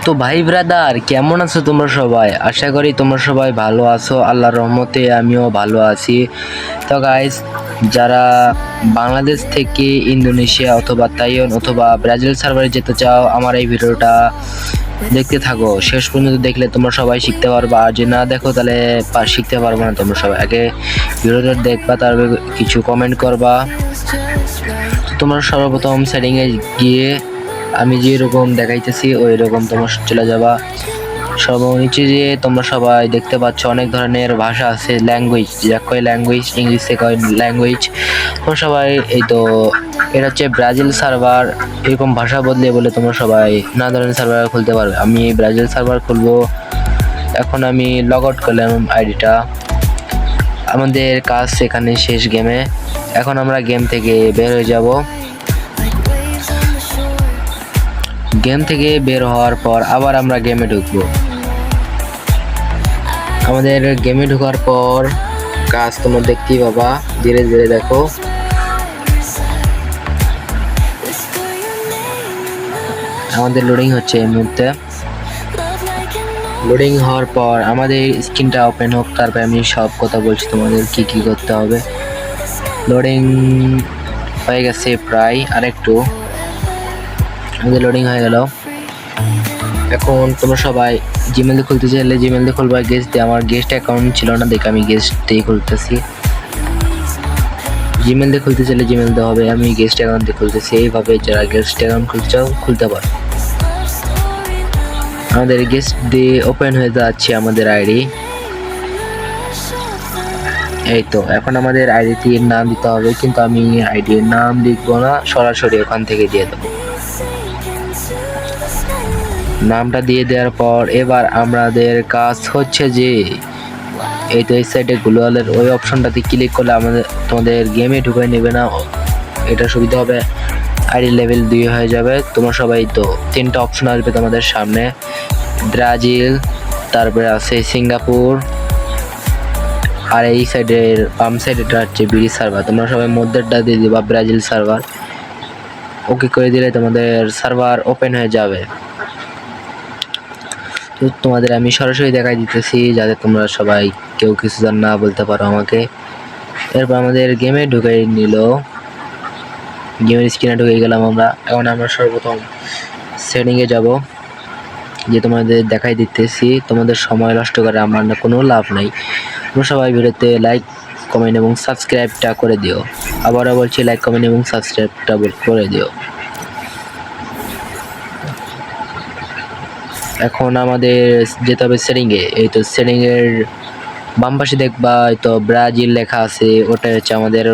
তো ভাই ব্রাদার, কেমন আছো তোমরা সবাই? আশা করি তোমরা সবাই ভালো আছো। আল্লাহর রহমতে আমিও ভালো আছি। তো গাইস, যারা বাংলাদেশ থেকে ইন্দোনেশিয়া অথবা তাইওয়ান অথবা ব্রাজিল সার্ভারে যেতে চাও, আমার এই ভিডিওটা দেখতে থাকো। শেষ পর্যন্ত দেখলে তোমরা সবাই শিখতে পারবা, আর যদি না দেখো তাহলে শিখতে পারবো না। তোমরা সবাই আগে ভিডিওটা দেখবা, তারপরে কিছু কমেন্ট করবা। তোমরা সর্বপ্রথম সেটিংয়ে গিয়ে আমি যেরকম দেখাইতেছি ওই রকম তোমরা চলে যাবা। সর্বনিচে যে তোমরা সবাই দেখতে পাচ্ছ অনেক ধরনের ভাষা আছে, ল্যাঙ্গুয়েজ, যা কয় ল্যাঙ্গুয়েজ, ইংলিশে কয় ল্যাঙ্গুয়েজ। তোমরা সবাই এই তো এটা হচ্ছে ব্রাজিল সার্ভার, এরকম ভাষা বদলে বলে তোমরা সবাই নানা ধরনের সার্ভার খুলতে পারবে। আমি ব্রাজিল সার্ভার খুলবো। এখন আমি লগ আউট করলাম আইডিটা। আমাদের কাজ এখানে শেষ গেমে। এখন আমরা গেম থেকে বের হয়ে যাব। গেম থেকে বের হওয়ার পর আবার আমরা গেমে ঢুকবো। আমাদের গেমে ঢোকার পর কাজ তোমরা দেখতেই পাবা, ধীরে ধীরে দেখো। আমাদের লোডিং হচ্ছে এই মুহূর্তে। লোডিং হওয়ার পর আমাদের স্ক্রিনটা ওপেন হোক, তারপর আমি সব কথা বলছি তোমাদের কি কি করতে হবে। লোডিং হয়ে গেছে প্রায়, আরেকটু। আমাদের লোডিং হয়ে গেল। এখন তোমরা সবাই জিমেল দিয়ে খুলতে চাইলে জিমেল দিয়ে খুলবা, গেস্ট দিয়ে। আমার গেস্ট অ্যাকাউন্ট ছিল না, দেখে আমি গেস্ট দিয়ে খুলতেছি। জিমেল দিয়ে খুলতে চাইলে জিমেল দেওয়া হবে, আমি গেস্ট অ্যাকাউন্ট দিয়ে খুলতেছি। এইভাবে যারা গেস্ট অ্যাকাউন্ট খুলতে চাও খুলতে পারো। আমাদের গেস্ট দিয়ে ওপেন হয়ে যাচ্ছে আমাদের আইডি। এই তো এখন আমাদের আইডিটির নাম দিতে হবে, কিন্তু আমি আইডির নাম লিখবো না, সরাসরি ওখান থেকে দিয়ে দেবো। নামটা দিয়ে দেওয়ার পর এবার আমাদের কাজ হচ্ছে যে এই তো এই সাইডে গ্লোবালের ওই অপশনটাতে ক্লিক করলে তোমাদের গেমে ঢুকাই নেবে না, এটা সুবিধা হবে। আইডি লেভেল 2 হয়ে যাবে। তোমরা সবাই তো 3টা অপশন আসবে তোমাদের সামনে, ব্রাজিল, তারপরে আছে সিঙ্গাপুর, আর এই সাইডের বাম সাইডেটা হচ্ছে বিডি সার্ভার। তোমরা সবাই মধ্যেরটা দিয়ে দিবা ব্রাজিল সার্ভার। ওকে করে দিলে তোমাদের সার্ভার ওপেন হয়ে যাবে। তো তোমাদের আমি সরাসরি দেখাই দিতেছি, যাতে তোমরা সবাই কেউ কিছু না বলতে পারো আমাকে। এরপর আমাদের গেমে ঢুকাই নিল, গেমের স্ক্রিনে ঢুকে গেলাম আমরা। এখন আমরা সর্বপ্রথম সেটিংয়ে যাব, যে তোমাদের দেখাই দিতেছি। তোমাদের সময় নষ্ট করে আমার না কোনো লাভ নাই। তোমরা সবাই ভিডিওতে লাইক, কমেন্ট এবং সাবস্ক্রাইবটা করে দিও। আবারও বলছি, লাইক, কমেন্ট এবং সাবস্ক্রাইবটা করে দিও। এখন আমাদের যেতে হবে সেটিংয়ে। এই তো সেটিংয়ের বাম পাশে দেখবা, এই তো ব্রাজিল লেখা আছে, ওটা হচ্ছে আমাদের